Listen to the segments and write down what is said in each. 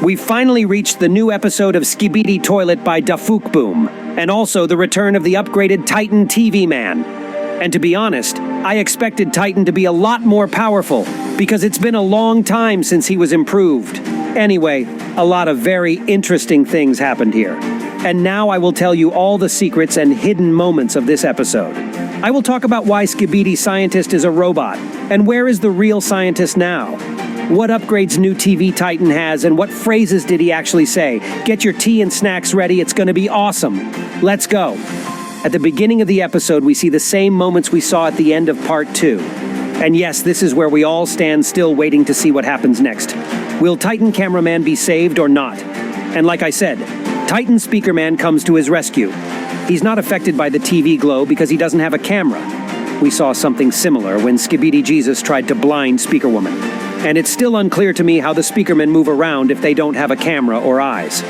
We finally reached the new episode of Skibidi Toilet by Dafuk Boom, and also the return of the upgraded Titan TV Man. And to be honest, I expected Titan to be a lot more powerful, because it's been a long time since he was improved. Anyway, a lot of very interesting things happened here. And now I will tell you all the secrets and hidden moments of this episode. I will talk about why Skibidi Scientist is a robot, and where is the real scientist now? What upgrades new TV Titan has, and what phrases did he actually say? Get your tea and snacks ready, it's gonna be awesome. Let's go. At the beginning of the episode, we see the same moments we saw at the end of part 2. And yes, this is where we all stand still waiting to see what happens next. Will Titan Cameraman be saved or not? And like I said, Titan Speakerman comes to his rescue. He's not affected by the TV glow because he doesn't have a camera. We saw something similar when Skibidi Jesus tried to blind Speakerwoman. And it's still unclear to me how the Speakermen move around if they don't have a camera or eyes.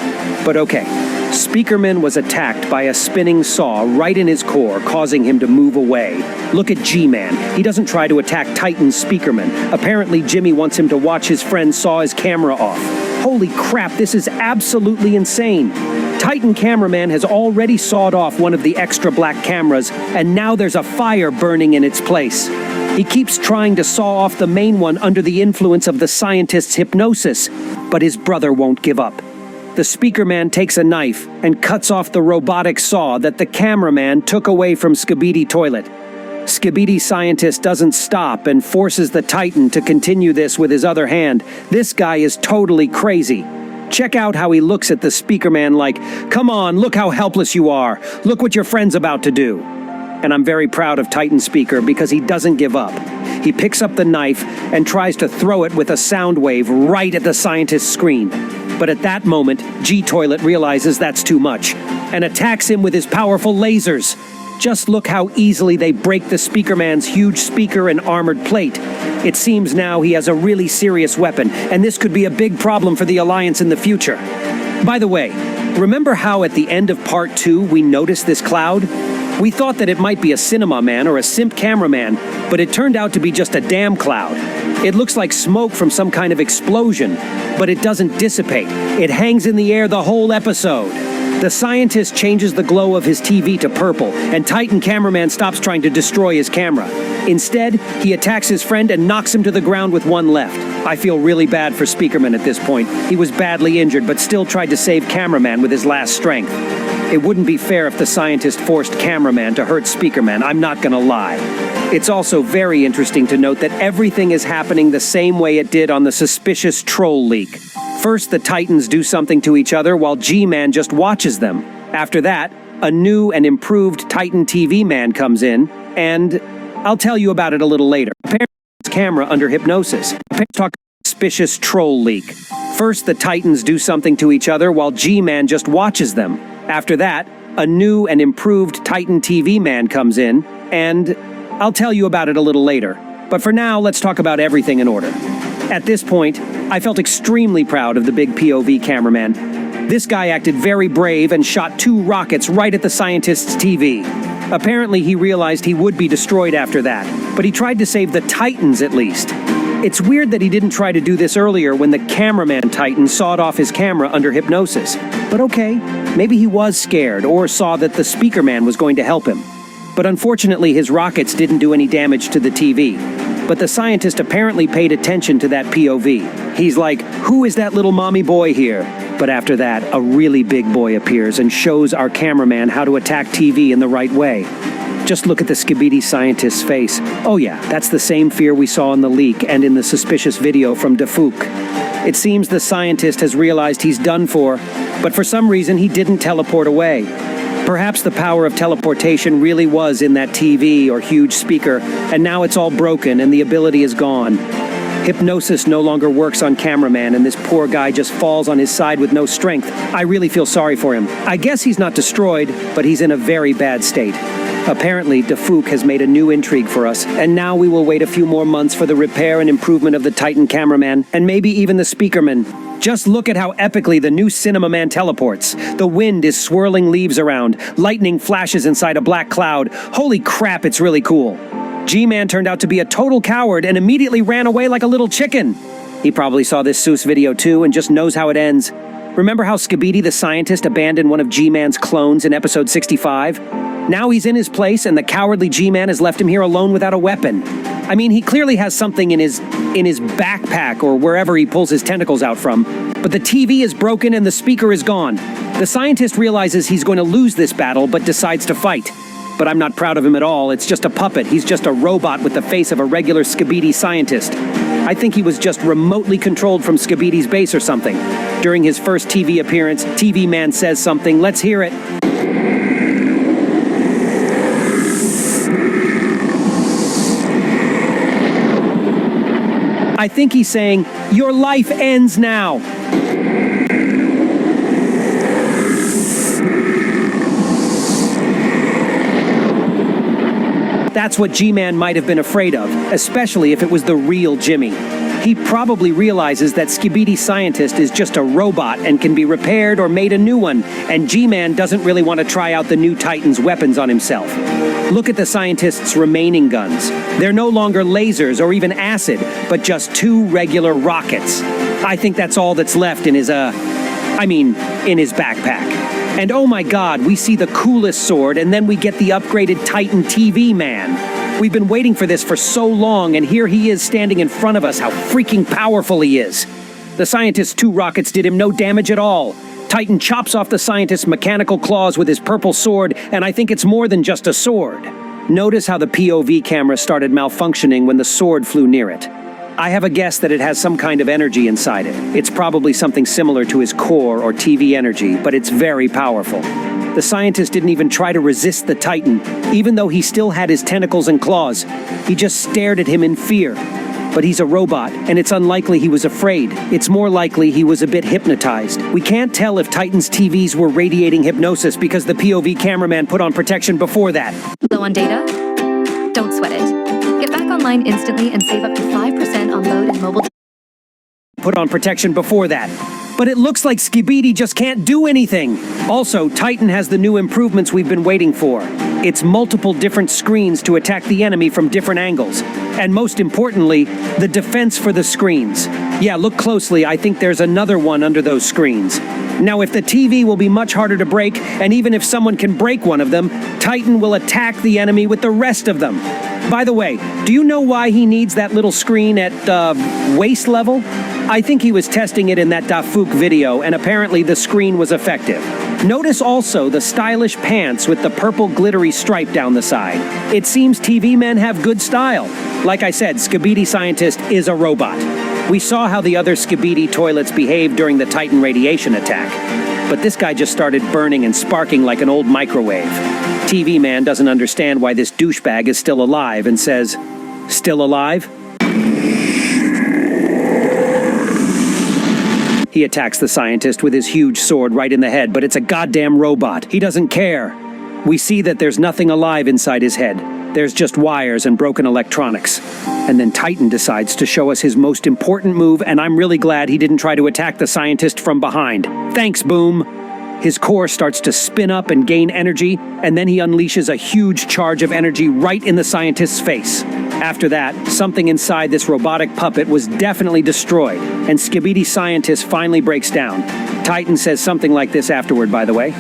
But okay, Speakerman was attacked by a spinning saw right in his core, causing him to move away. Look at G-Man. He doesn't try to attack Titan Speakerman. Apparently Jimmy wants him to watch his friend saw his camera off. Holy crap, this is absolutely insane. Titan Cameraman has already sawed off one of the extra black cameras, and now there's a fire burning in its place. He keeps trying to saw off the main one under the influence of the scientist's hypnosis, but his brother won't give up. The Speakerman takes a knife and cuts off the robotic saw that the cameraman took away from Skibidi Toilet. Skibidi Scientist doesn't stop and forces the Titan to continue this with his other hand. This guy is totally crazy. Check out how he looks at the Speakerman like, "Come on, look how helpless you are. Look what your friend's about to do." And I'm very proud of Titan Speaker because he doesn't give up. He picks up the knife and tries to throw it with a sound wave right at the scientist's screen. But at that moment, G-Toilet realizes that's too much and attacks him with his powerful lasers. Just look how easily they break the Speakerman's huge speaker and armored plate. It seems now he has a really serious weapon, and this could be a big problem for the Alliance in the future. By the way, remember how at the end of part 2 we noticed this cloud? We thought that it might be a cinema man or a simp cameraman, but it turned out to be just a damn cloud. It looks like smoke from some kind of explosion, but it doesn't dissipate. It hangs in the air the whole episode. The scientist changes the glow of his TV to purple, and Titan Cameraman stops trying to destroy his camera. Instead, he attacks his friend and knocks him to the ground with one left. I feel really bad for Speakerman at this point. He was badly injured, but still tried to save Cameraman with his last strength. It wouldn't be fair if the scientist forced Cameraman to hurt Speakerman, I'm not gonna lie. It's also very interesting to note that everything is happening the same way it did on the suspicious troll leak. First, the Titans do something to each other while G-Man just watches them. After that, a new and improved Titan TV Man comes in, and I'll tell you about it a little later. Apparently, camera under hypnosis. Talk suspicious troll leak. First, the Titans do something to each other while G-Man just watches them. After that, a new and improved Titan TV Man comes in, and I'll tell you about it a little later. But for now, let's talk about everything in order. At this point, I felt extremely proud of the big POV cameraman. This guy acted very brave and shot 2 rockets right at the scientist's TV. Apparently, he realized he would be destroyed after that, but he tried to save the Titans at least. It's weird that he didn't try to do this earlier when the cameraman Titan sawed off his camera under hypnosis. But okay, maybe he was scared or saw that the Speakerman was going to help him. But unfortunately, his rockets didn't do any damage to the TV. But the scientist apparently paid attention to that POV. He's like, who is that little mommy boy here? But after that, a really big boy appears and shows our cameraman how to attack TV in the right way. Just look at the Skibidi Scientist's face. Oh yeah, that's the same fear we saw in the leak and in the suspicious video from Dafuk. It seems the scientist has realized he's done for, but for some reason he didn't teleport away. Perhaps the power of teleportation really was in that TV or huge speaker, and now it's all broken and the ability is gone. Hypnosis no longer works on cameraman, and this poor guy just falls on his side with no strength. I really feel sorry for him. I guess he's not destroyed, but he's in a very bad state. Apparently, Dafuk has made a new intrigue for us, and now we will wait a few more months for the repair and improvement of the Titan cameraman, and maybe even the Speakerman. Just look at how epically the new Cinema Man teleports. The wind is swirling leaves around, lightning flashes inside a black cloud. Holy crap, it's really cool. G-Man turned out to be a total coward and immediately ran away like a little chicken. He probably saw this Seuss video too and just knows how it ends. Remember how Skibidi the scientist abandoned one of G-Man's clones in episode 65? Now he's in his place and the cowardly G-Man has left him here alone without a weapon. I mean, he clearly has something in his backpack or wherever he pulls his tentacles out from, but the TV is broken and the speaker is gone. The scientist realizes he's going to lose this battle but decides to fight. But I'm not proud of him at all. It's just a puppet. He's just a robot with the face of a regular Skibidi scientist. I think he was just remotely controlled from Skibidi's base or something. During his first TV appearance, TV Man says something. Let's hear it. I think he's saying, "Your life ends now." That's what G-Man might have been afraid of, especially if it was the real Jimmy. He probably realizes that Skibidi Scientist is just a robot and can be repaired or made a new one, and G-Man doesn't really want to try out the new Titan's weapons on himself. Look at the scientist's remaining guns. They're no longer lasers or even acid, but just two regular rockets. I think that's all that's left in his backpack. And oh my god, we see the coolest sword, and then we get the upgraded Titan TV Man. We've been waiting for this for so long, and here he is standing in front of us. How freaking powerful he is. The scientist's two rockets did him no damage at all. Titan chops off the scientist's mechanical claws with his purple sword, and I think it's more than just a sword. Notice how the POV camera started malfunctioning when the sword flew near it. I have a guess that it has some kind of energy inside it. It's probably something similar to his core or TV energy, but it's very powerful. The scientist didn't even try to resist the Titan, even though he still had his tentacles and claws. He just stared at him in fear. But he's a robot, and it's unlikely he was afraid. It's more likely he was a bit hypnotized. We can't tell if Titan's TVs were radiating hypnosis because the POV cameraman put on protection before that. Low on data? Don't sweat it. Get back online instantly and save up to 5% on load and mobile. Put on protection before that. But it looks like Skibidi just can't do anything. Also, Titan has the new improvements we've been waiting for. It's multiple different screens to attack the enemy from different angles. And most importantly, the defense for the screens. Yeah, look closely. I think there's another one under those screens. Now, if the TV will be much harder to break, and even if someone can break one of them, Titan will attack the enemy with the rest of them. By the way, do you know why he needs that little screen at, waist level? I think he was testing it in that Dafuk video, and apparently the screen was effective. Notice also the stylish pants with the purple glittery stripe down the side. It seems TV men have good style. Like I said, Skibidi Scientist is a robot. We saw how the other Skibidi toilets behaved during the Titan radiation attack. But this guy just started burning and sparking like an old microwave. TV Man doesn't understand why this douchebag is still alive and says, "Still alive?" He attacks the scientist with his huge sword right in the head, but it's a goddamn robot. He doesn't care. We see that there's nothing alive inside his head. There's just wires and broken electronics. And then Titan decides to show us his most important move, and I'm really glad he didn't try to attack the scientist from behind. Thanks, Boom. His core starts to spin up and gain energy, and then he unleashes a huge charge of energy right in the scientist's face. After that, something inside this robotic puppet was definitely destroyed, and Skibidi Scientist finally breaks down. Titan says something like this afterward, by the way.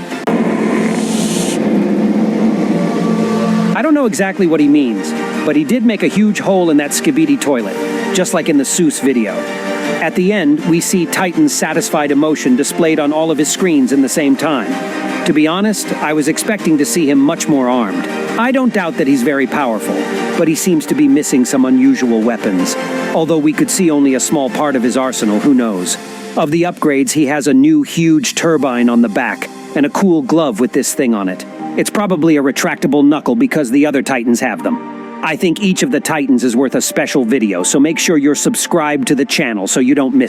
I don't know exactly what he means, but he did make a huge hole in that Skibidi toilet, just like in the Seuss video. At the end, we see Titan's satisfied emotion displayed on all of his screens in the same time. To be honest, I was expecting to see him much more armed. I don't doubt that he's very powerful, but he seems to be missing some unusual weapons. Although we could see only a small part of his arsenal, who knows. Of the upgrades, he has a new huge turbine on the back, and a cool glove with this thing on it. It's probably a retractable knuckle because the other Titans have them. I think each of the Titans is worth a special video, so make sure you're subscribed to the channel so you don't miss